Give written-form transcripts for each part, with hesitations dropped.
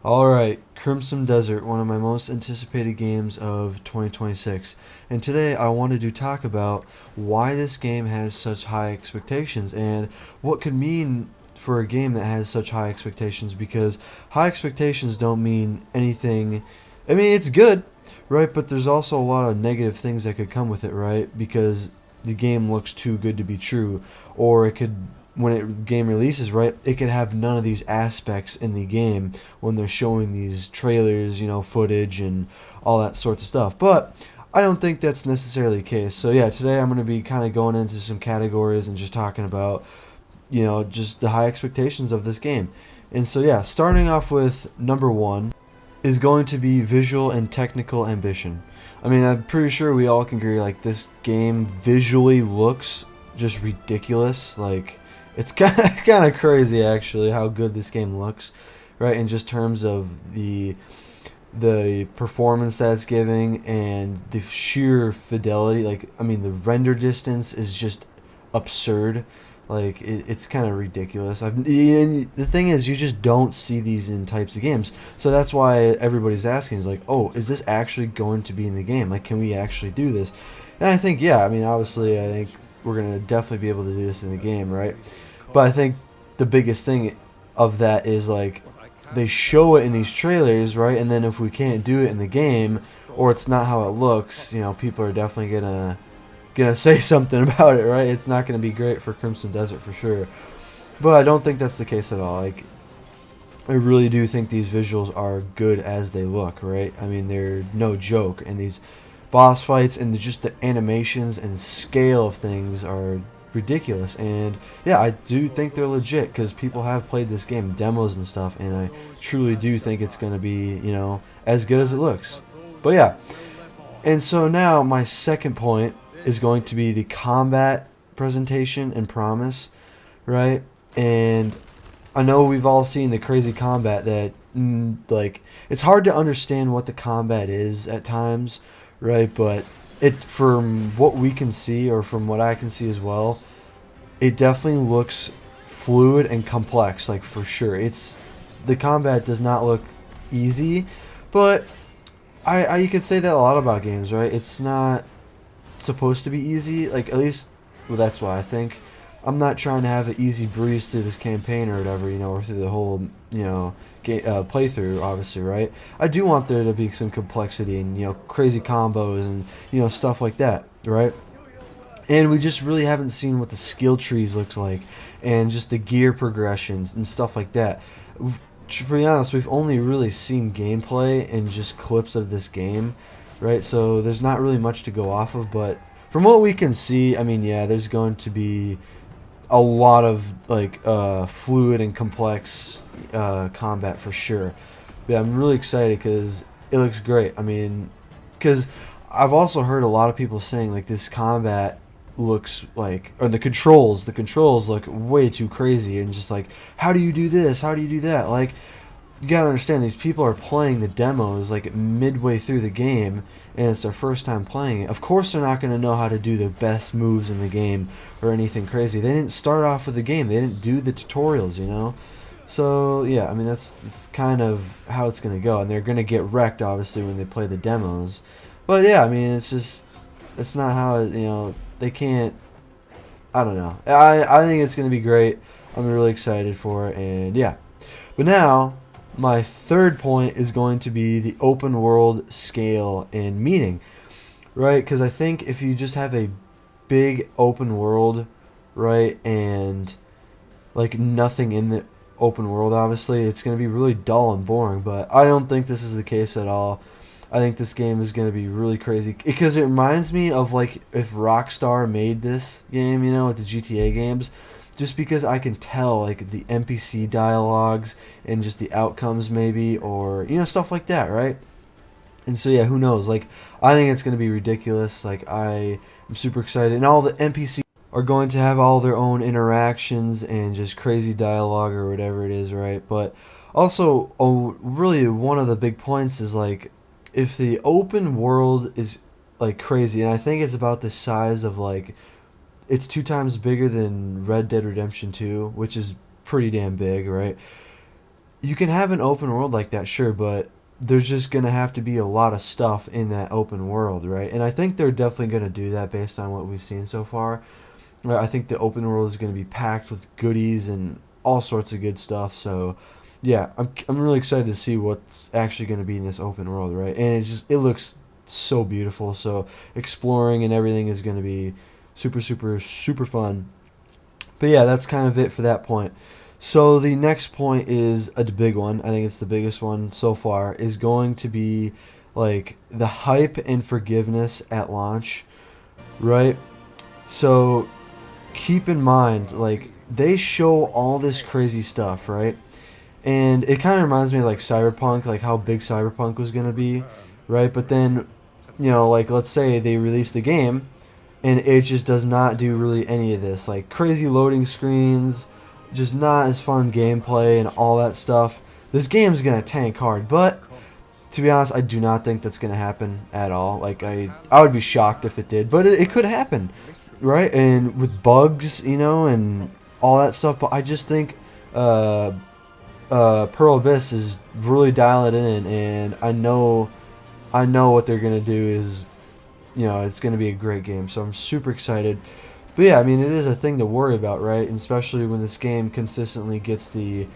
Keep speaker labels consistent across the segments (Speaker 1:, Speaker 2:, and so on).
Speaker 1: Alright, Crimson Desert, one of my most anticipated games of 2026. And today I wanted to talk about why this game has such high expectations and what could mean for a game that has such high expectations, because high expectations don't mean anything. I mean, it's good, right? But there's also a lot of negative things that could come with it, right? Because the game looks too good to be true, or it could, when it game releases, right, it could have none of these aspects in the game when they're showing these trailers, footage and all that sorts of stuff. But I don't think that's necessarily the case. So yeah, today I'm going to be kind of going into some categories and just talking about, just the high expectations of this game. And so yeah, starting off with number one is going to be visual and technical ambition. I mean, I'm pretty sure we all can agree, like, this game visually looks just ridiculous. Like, it's kind of crazy, actually, how good this game looks, right? In just terms of the performance that it's giving and the sheer fidelity. Like, I mean, the render distance is just absurd. Like, it's kind of ridiculous. And the thing is, you just don't see these in types of games, so that's why everybody's asking, is like, oh, is this actually going to be in the game? Like, can we actually do this? And I think, yeah. I mean, obviously, I think we're gonna definitely be able to do this in the game, right? But I think the biggest thing of that is, like, they show it in these trailers, right? And then if we can't do it in the game, or it's not how it looks, people are definitely gonna say something about it, right? It's not gonna be great for Crimson Desert for sure. But I don't think that's the case at all. Like, I really do think these visuals are good as they look, right? I mean, they're no joke, and these boss fights and just the animations and scale of things are ridiculous. And yeah, I do think they're legit, because people have played this game, demos and stuff, and I truly do think it's going to be, as good as it looks. But yeah, and so now my second point is going to be the combat presentation and promise, right? And I know we've all seen the crazy combat that, like, it's hard to understand what the combat is at times, right? But it, from what we can see, or from what I can see as well, it definitely looks fluid and complex, like, for sure. The combat does not look easy, but you could say that a lot about games, right? It's not supposed to be easy, like, at least, well, that's why I think. I'm not trying to have an easy breeze through this campaign or whatever, or through the whole, playthrough, obviously, right? I do want there to be some complexity and, crazy combos and, stuff like that, right? And we just really haven't seen what the skill trees looks like, and just the gear progressions and stuff like that. To be honest, we've only really seen gameplay and just clips of this game, right? So there's not really much to go off of, but from what we can see, I mean, yeah, there's going to be a lot of, like, fluid and complex combat for sure. But yeah, I'm really excited because it looks great. I mean, because I've also heard a lot of people saying, like, this combat looks like, or the controls look way too crazy, and just like, how do you do this, how do you do that? Like, you gotta understand, these people are playing the demos like midway through the game, and it's their first time playing it. Of course they're not going to know how to do the best moves in the game or anything crazy. They didn't start off with the game, they didn't do the tutorials. So yeah, I mean, that's kind of how it's going to go, and they're going to get wrecked, obviously, when they play the demos. But yeah, I mean, it's not how they can't. I don't know. I think it's going to be great. I'm really excited for it, and yeah. But now, my third point is going to be the open world scale and meaning, right? Because I think if you just have a big open world, right, and, like, nothing in the open world, obviously, it's going to be really dull and boring. But I don't think this is the case at all. I think this game is going to be really crazy, because it reminds me of, like, if Rockstar made this game, with the GTA games, just because I can tell, like, the NPC dialogues and just the outcomes, maybe, or, stuff like that, right? And so yeah, who knows? Like, I think it's going to be ridiculous. Like, I am super excited, and all the NPCs are going to have all their own interactions and just crazy dialogue or whatever it is, right? But also, oh, really, one of the big points is, like, if the open world is, like, crazy, and I think it's about the size of, like, it's 2 times bigger than Red Dead Redemption 2, which is pretty damn big, right? you can have an open world like that, sure, but there's just gonna have to be a lot of stuff in that open world, right? And I think they're definitely gonna do that based on what we've seen so far. Right, I think the open world is gonna be packed with goodies and all sorts of good stuff. So, yeah, I'm really excited to see what's actually gonna be in this open world, right? And it looks so beautiful. So exploring and everything is gonna be super super super fun. But yeah, that's kind of it for that point. So the next point is a big one. I think it's the biggest one so far. Is going to be like the hype and forgiveness at launch, right? So keep in mind, like they show all this crazy stuff, right? And it kind of reminds me of like Cyberpunk, like how big Cyberpunk was gonna be, right? But then, like let's say they release the game and it just does not do really any of this, like crazy loading screens, just not as fun gameplay and all that stuff. This game's gonna tank hard, but to be honest, I do not think that's gonna happen at all. Like I would be shocked if it did, but it could happen, right? And with bugs, and all that stuff. But I just think Pearl Abyss is really dialing it in, and I know what they're gonna do is it's going to be a great game. So I'm super excited. But yeah, I mean, it is a thing to worry about, right? And especially when this game consistently gets the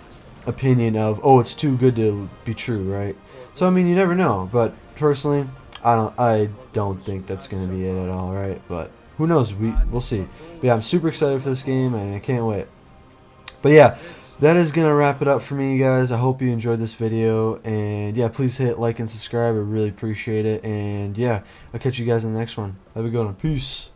Speaker 1: opinion of, oh, it's too good to be true, right? So I mean, you never know. But personally, I don't think that's going to be it at all, right? But who knows? We'll see. But yeah, I'm super excited for this game, and I can't wait. But yeah, that is going to wrap it up for me, guys. I hope you enjoyed this video. And yeah, please hit like and subscribe. I really appreciate it. And yeah, I'll catch you guys in the next one. Have a good one. Peace.